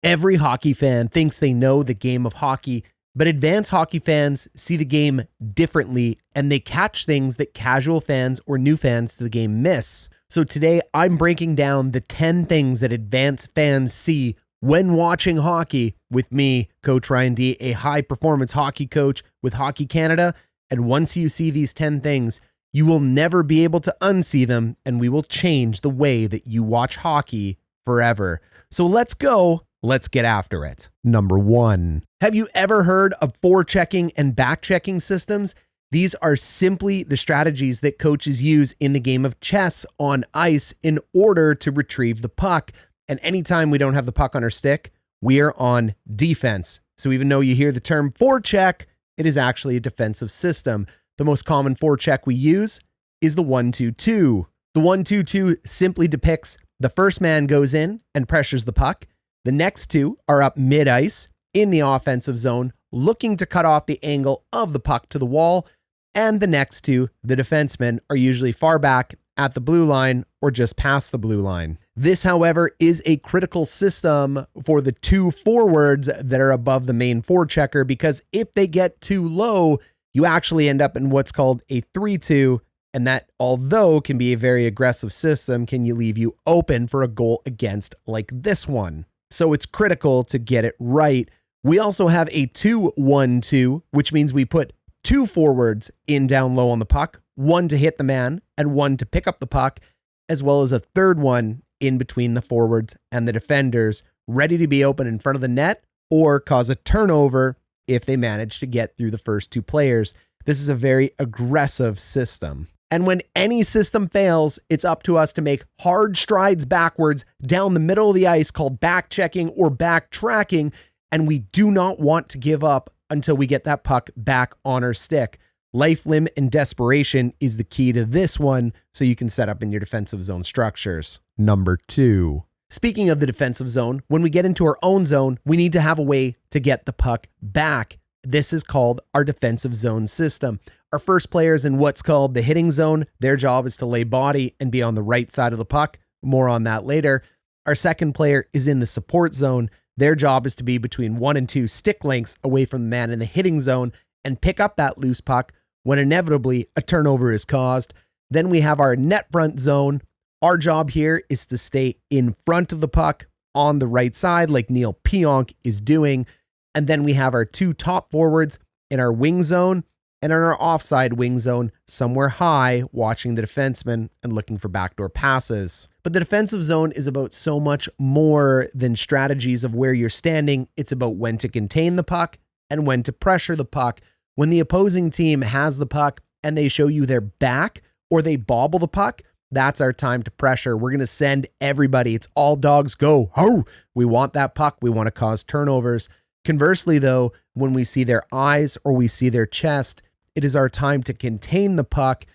Every hockey fan thinks they know the game of hockey, but advanced hockey fans see the game differently and they catch things that casual fans or new fans to the game miss. So today I'm breaking down the 10 things that advanced fans see when watching hockey with me, Coach Ryan D, a high performance hockey coach with Hockey Canada. And once you see these 10 things, you will never be able to unsee them, and we will change the way that you watch hockey forever. So let's go. Let's get after it. Number 1. Have you ever heard of forechecking and backchecking systems? These are simply the strategies that coaches use in the game of chess on ice in order to retrieve the puck. And anytime we don't have the puck on our stick, we are on defense. So even though you hear the term forecheck, it is actually a defensive system. The most common forecheck we use is the 1-2-2. The 1-2-2 simply depicts the first man goes in and pressures the puck. The next two are up mid-ice in the offensive zone, looking to cut off the angle of the puck to the wall. And the next two, the defensemen, are usually far back at the blue line or just past the blue line. This, however, is a critical system for the two forwards that are above the main forechecker, because if they get too low, you actually end up in what's called a 3-2. And that, although can be a very aggressive system, can leave you open for a goal against like this one. So it's critical to get it right. We also have a 2-1-2, which means we put two forwards in down low on the puck, one to hit the man and one to pick up the puck, as well as a third one in between the forwards and the defenders, ready to be open in front of the net or cause a turnover if they manage to get through the first two players. This is a very aggressive system. And when any system fails, it's up to us to make hard strides backwards down the middle of the ice, called backchecking or backtracking. And we do not want to give up until we get that puck back on our stick. Life, limb, and desperation is the key to this one, so you can set up in your defensive zone structures. Number 2. Speaking of the defensive zone, when we get into our own zone, we need to have a way to get the puck back. This is called our defensive zone system. Our first player is in what's called the hitting zone. Their job is to lay body and be on the right side of the puck. More on that later. Our second player is in the support zone. Their job is to be between 1 and 2 stick lengths away from the man in the hitting zone and pick up that loose puck when inevitably a turnover is caused. Then we have our net front zone. Our job here is to stay in front of the puck on the right side, like Neil Pionk is doing. And then we have our two top forwards in our wing zone and in our offside wing zone, somewhere high, watching the defenseman and looking for backdoor passes. But the defensive zone is about so much more than strategies of where you're standing. It's about when to contain the puck and when to pressure the puck. When the opposing team has the puck and they show you their back or they bobble the puck, that's our time to pressure. We're going to send everybody. It's all dogs go. Ho! We want that puck. We want to cause turnovers. Conversely, though, when we see their eyes or we see their chest, it is our time to contain the puck.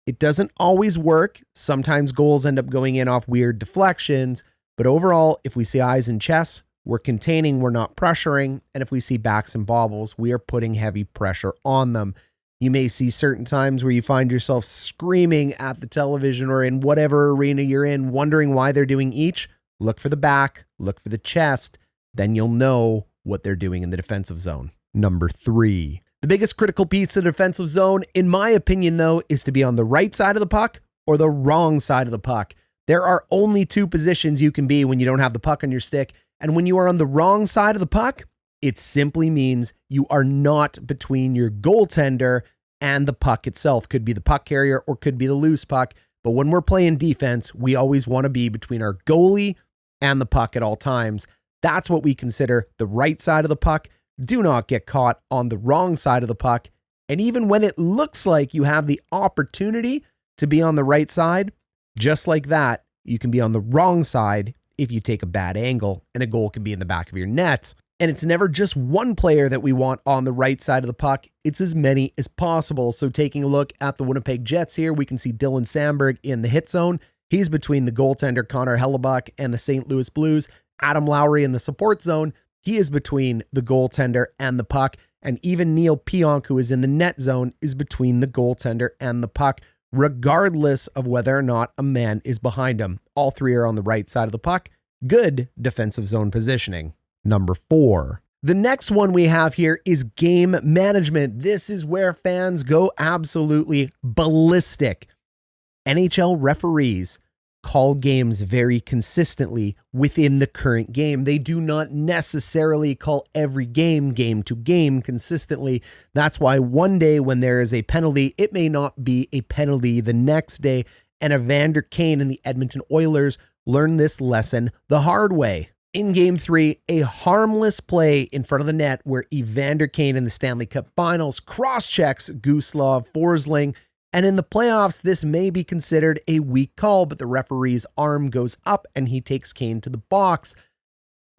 It doesn't always work. Sometimes goals end up going in off weird deflections. But overall, if we see eyes and chests, we're containing, we're not pressuring. And if we see backs and bobbles, we are putting heavy pressure on them. You may see certain times where you find yourself screaming at the television or in whatever arena you're in, wondering why they're doing each. Look for the back, look for the chest. Then you'll know what they're doing in the defensive zone. Number 3. The biggest critical piece of the defensive zone, in my opinion, though, is to be on the right side of the puck or the wrong side of the puck. There are only 2 positions you can be when you don't have the puck on your stick. And when you are on the wrong side of the puck, it simply means you are not between your goaltender and the puck itself. Could be the puck carrier or could be the loose puck. But when we're playing defense, we always want to be between our goalie and the puck at all times. That's what we consider the right side of the puck. Do not get caught on the wrong side of the puck. And even when it looks like you have the opportunity to be on the right side, just like that, you can be on the wrong side if you take a bad angle, and a goal can be in the back of your net. And it's never just one player that we want on the right side of the puck. It's as many as possible. So taking a look at the Winnipeg Jets here, we can see Dylan Samberg in the hit zone. He's between the goaltender Connor Hellebuck and the St. Louis Blues. Adam Lowry in the support zone. He is between the goaltender and the puck. And even Neil Pionk, who is in the net zone, is between the goaltender and the puck, regardless of whether or not a man is behind him. All 3 are on the right side of the puck. Good defensive zone positioning. Number 4. The next one we have here is game management. This is where fans go absolutely ballistic. NHL referees call games very consistently within the current game. They do not necessarily call every game to game consistently. That's why one day when there is a penalty, it may not be a penalty the next day. And Evander Kane and the Edmonton Oilers learned this lesson the hard way. In Game 3, a harmless play in front of the net where Evander Kane in the Stanley Cup Finals cross-checks Gustav Forsling. And in the playoffs, this may be considered a weak call, but the referee's arm goes up and he takes Kane to the box.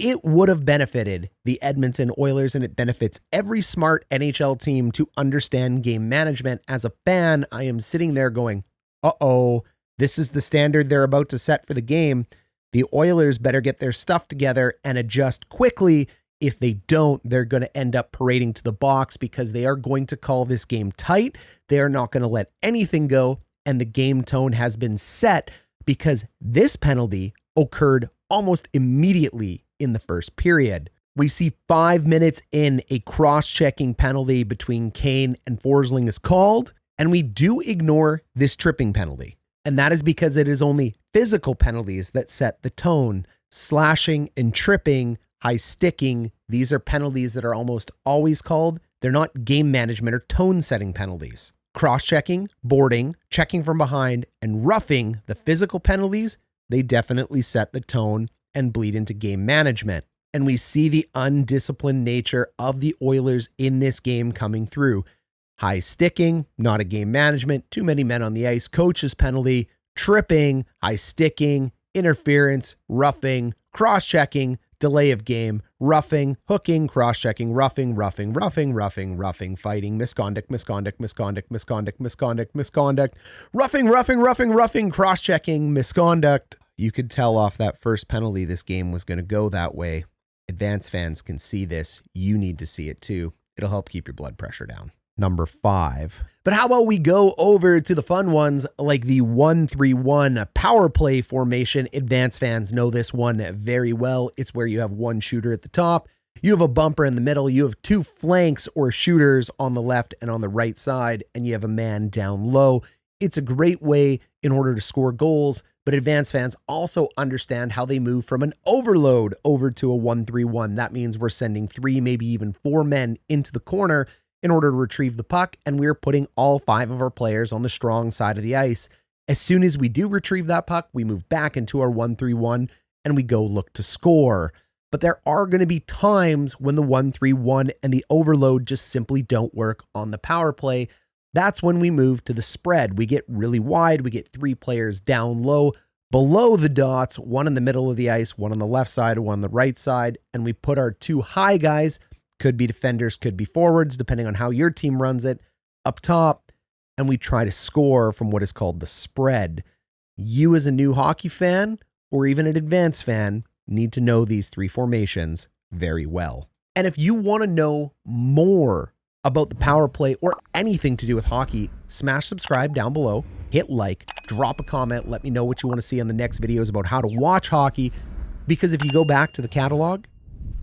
It would have benefited the Edmonton Oilers, and it benefits every smart NHL team to understand game management. As a fan, I am sitting there going, uh-oh, this is the standard they're about to set for the game. The Oilers better get their stuff together and adjust quickly. If they don't, they're going to end up parading to the box because they are going to call this game tight. They are not going to let anything go. And the game tone has been set because this penalty occurred almost immediately in the first period. We see 5 minutes in, a cross-checking penalty between Kane and Forsling is called, and we do ignore this tripping penalty. And that is because it is only physical penalties that set the tone. Slashing and tripping, high sticking, these are penalties that are almost always called. They're not game management or tone setting penalties. Cross-checking, boarding, checking from behind, and roughing, the physical penalties, they definitely set the tone and bleed into game management. And we see the undisciplined nature of the Oilers in this game coming through. High sticking, not a game management, too many men on the ice, coach's penalty, tripping, high sticking, interference, roughing, cross-checking, delay of game, roughing, hooking, cross-checking, roughing, fighting, misconduct, roughing, cross-checking, misconduct. You could tell off that first penalty this game was going to go that way. Advanced fans can see this. You need to see it too. It'll help keep your blood pressure down. Number 5. But how about we go over to the fun ones like the 1-3-1 power play formation? Advanced fans know this one very well. It's where you have one shooter at the top, you have a bumper in the middle, you have 2 flanks or shooters on the left and on the right side, and you have a man down low. It's a great way in order to score goals, but advanced fans also understand how they move from an overload over to a 1-3-1. That means we're sending 3, maybe even 4 men into the corner in order to retrieve the puck, and we're putting all 5 of our players on the strong side of the ice. As soon as we do retrieve that puck, we move back into our 1-3-1 and we go look to score. But there are going to be times when the 1-3-1 and the overload just simply don't work on the power play. That's when we move to the spread. We get really wide. We get 3 players down low, below the dots, 1 in the middle of the ice, 1 on the left side, 1 on the right side, and we put our 2 high guys, could be defenders, could be forwards, depending on how your team runs it, up top, and we try to score from what is called the spread. You as a new hockey fan, or even an advanced fan, need to know these 3 formations very well. And if you want to know more about the power play or anything to do with hockey, smash subscribe down below, hit like, drop a comment, let me know what you want to see on the next videos about how to watch hockey, because if you go back to the catalog,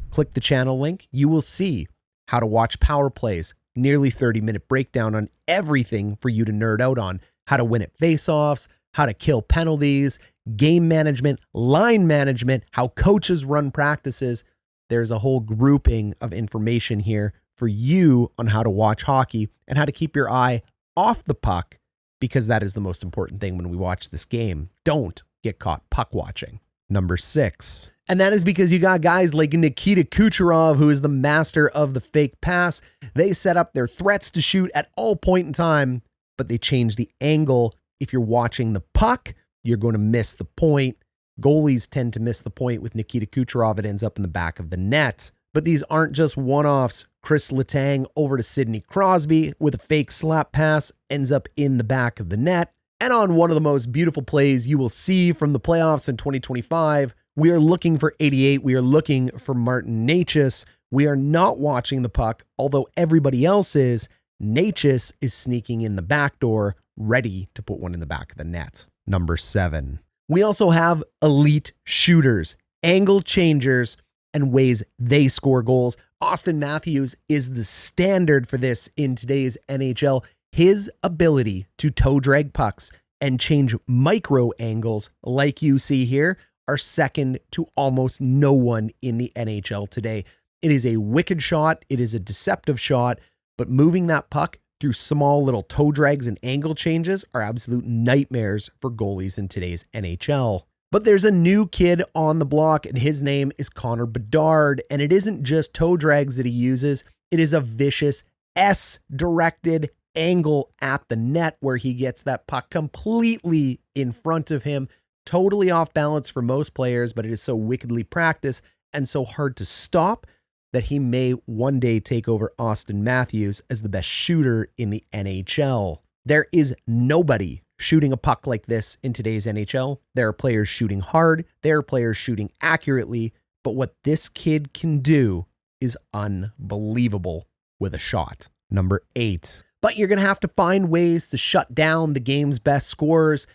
click the channel link, you will see how to watch power plays, nearly 30-minute breakdown on everything for you to nerd out on, how to win at faceoffs, how to kill penalties, game management, line management, how coaches run practices. There's a whole grouping of information here for you on how to watch hockey and how to keep your eye off the puck, because that is the most important thing when we watch this game. Don't get caught puck watching. Number 6. And that is because you got guys like Nikita Kucherov, who is the master of the fake pass. They set up their threats to shoot at all point in time, but they change the angle. If you're watching the puck, you're going to miss the point. Goalies tend to miss the point. With Nikita Kucherov, it ends up in the back of the net. But these aren't just one-offs. Chris Letang over to Sidney Crosby with a fake slap pass, ends up in the back of the net. And on one of the most beautiful plays you will see from the playoffs in 2025, we are looking for 88. We are looking for Martin Necas. We are not watching the puck, although everybody else is. Necas is sneaking in the back door, ready to put one in the back of the net. Number 7. We also have elite shooters, angle changers, and ways they score goals. Austin Matthews is the standard for this in today's NHL. His ability to toe drag pucks and change micro angles like you see here are second to almost no one in the NHL today. It is a wicked shot. It is a deceptive shot, but moving that puck through small little toe drags and angle changes are absolute nightmares for goalies in today's NHL. But there's a new kid on the block, and his name is Connor Bedard, and it isn't just toe drags that he uses. It is a vicious S-directed angle at the net where he gets that puck completely in front of him, totally off balance for most players, but it is so wickedly practiced and so hard to stop that he may one day take over Austin Matthews as the best shooter in the NHL. There is nobody shooting a puck like this in today's NHL. There are players shooting hard, there are players shooting accurately, but what this kid can do is unbelievable with a shot. Number 8. But you're going to have to find ways to shut down the game's best scorers,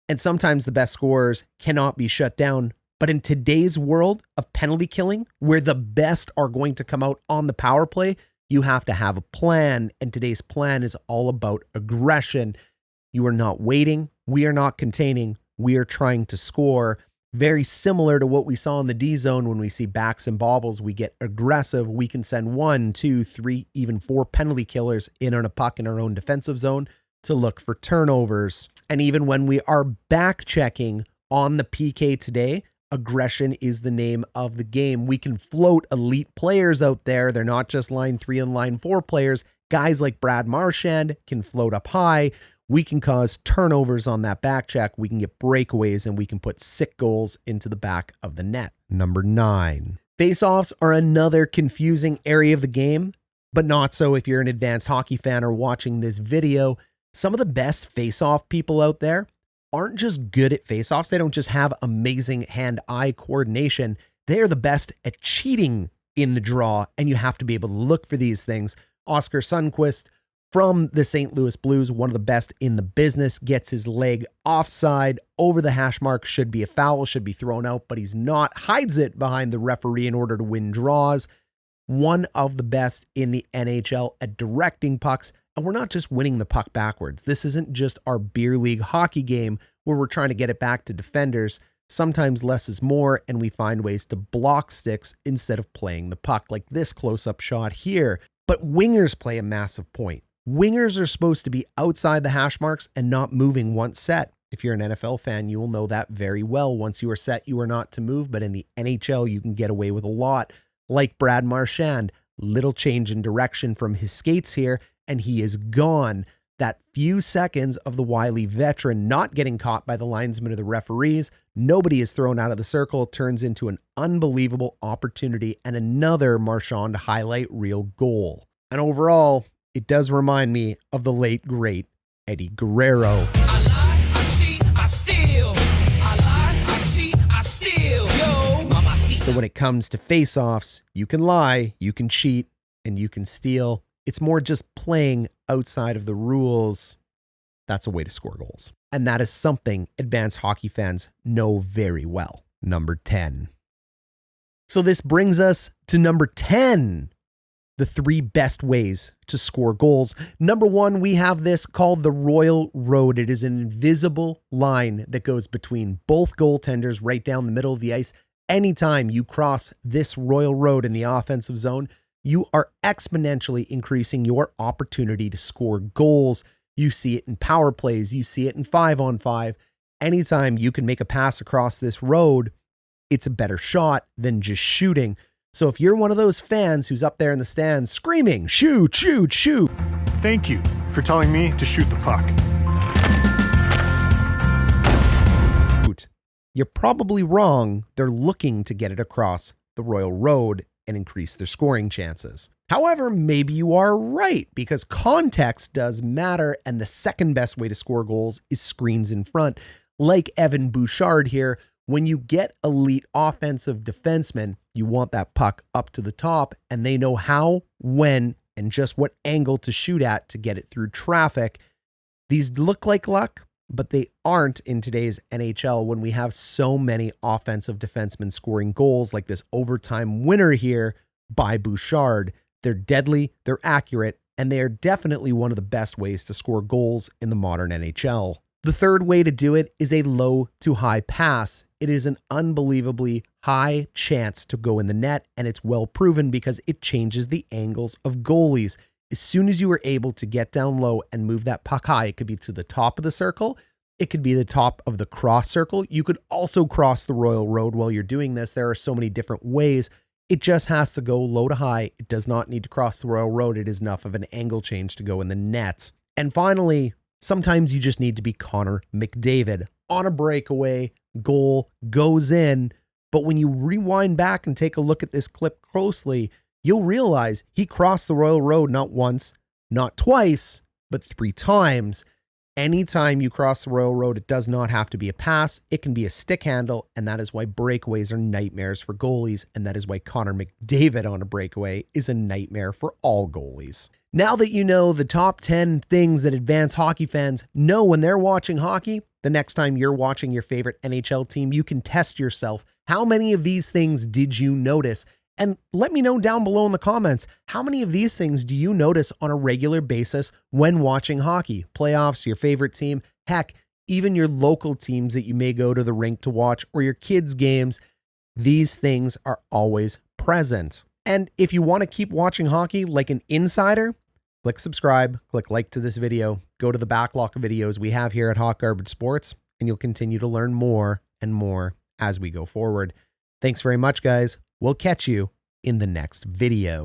and sometimes the best scorers cannot be shut down. But in today's world of penalty killing, where the best are going to come out on the power play, you have to have a plan, and today's plan is all about aggression. You are not waiting. We are not containing. We are trying to score. Very similar to what we saw in the D zone when we see backs and bobbles. We get aggressive. We can send 1, 2, 3, even 4 penalty killers in on a puck in our own defensive zone to look for turnovers. And even when we are back checking on the PK today, aggression is the name of the game. We can float elite players out there. They're not just line 3 and line 4 players. Guys like Brad Marchand can float up high. We can cause turnovers on that back check. We can get breakaways, and we can put sick goals into the back of the net. Number 9. Faceoffs are another confusing area of the game, but not so if you're an advanced hockey fan or watching this video. Some of the best faceoff people out there aren't just good at faceoffs. They don't just have amazing hand-eye coordination. They are the best at cheating in the draw, and you have to be able to look for these things. Oscar Sundqvist from the St. Louis Blues, one of the best in the business, gets his leg offside over the hash mark, should be a foul, should be thrown out, but he's not, hides it behind the referee in order to win draws. One of the best in the NHL at directing pucks, and we're not just winning the puck backwards. This isn't just our beer league hockey game where we're trying to get it back to defenders. Sometimes less is more, and we find ways to block sticks instead of playing the puck, like this close-up shot here. But wingers play a massive point. Wingers are supposed to be outside the hash marks and not moving once set. If you're an NFL fan, you will know that very well. Once you are set, you are not to move, but in the NHL, you can get away with a lot. Like Brad Marchand, little change in direction from his skates here, and he is gone. That few seconds of the wily veteran not getting caught by the linesmen or the referees, nobody is thrown out of the circle, turns into an unbelievable opportunity and another Marchand highlight reel goal. And overall, it does remind me of the late, great Eddie Guerrero. I lie, I cheat, I steal. I lie, I cheat, I steal. Yo, mamacita. So when it comes to face-offs, you can lie, you can cheat, and you can steal. It's more just playing outside of the rules. That's a way to score goals. And that is something advanced hockey fans know very well. Number 10. So this brings us to number 10. The 3 best ways to score goals. Number 1, we have this called the Royal Road. It is an invisible line that goes between both goaltenders right down the middle of the ice. Anytime you cross this Royal Road in the offensive zone, you are exponentially increasing your opportunity to score goals. You see it in power plays. You see it in 5-on-5. Anytime you can make a pass across this road, it's a better shot than just shooting. So if you're one of those fans who's up there in the stands screaming, shoot, shoot, shoot. Thank you for telling me to shoot the puck. You're probably wrong. They're looking to get it across the Royal Road and increase their scoring chances. However, maybe you are right, because context does matter, and the second best way to score goals is screens in front. Like Evan Bouchard here, when you get elite offensive defensemen, you want that puck up to the top, and they know how, when, and just what angle to shoot at to get it through traffic. These look like luck, but they aren't in today's NHL when we have so many offensive defensemen scoring goals like this overtime winner here by Bouchard. They're deadly, they're accurate, and they are definitely one of the best ways to score goals in the modern NHL. The third way to do it is a low to high pass. It is an unbelievably high chance to go in the net, and it's well proven because it changes the angles of goalies. As soon as you are able to get down low and move that puck high, it could be to the top of the circle, it could be the top of the cross circle. You could also cross the Royal Road while you're doing this. There are so many different ways. It just has to go low to high. It does not need to cross the Royal Road. It is enough of an angle change to go in the nets. And finally, sometimes you just need to be Connor McDavid. On a breakaway, goal goes in, but when you rewind back and take a look at this clip closely, you'll realize he crossed the Royal Road not once, not twice, but 3 times. Anytime you cross the Royal Road, it does not have to be a pass. It can be a stick handle, and that is why breakaways are nightmares for goalies, and that is why Connor McDavid on a breakaway is a nightmare for all goalies. Now that you know the top 10 things that advanced hockey fans know when they're watching hockey, the next time you're watching your favorite NHL team, you can test yourself. How many of these things did you notice? And let me know down below in the comments, how many of these things do you notice on a regular basis when watching hockey? Playoffs, your favorite team, heck, even your local teams that you may go to the rink to watch or your kids' games. These things are always present. And if you want to keep watching hockey like an insider, click subscribe, click like to this video, go to the backlog of videos we have here at Hot Garbage Sports, and you'll continue to learn more and more as we go forward. Thanks very much, guys. We'll catch you in the next video.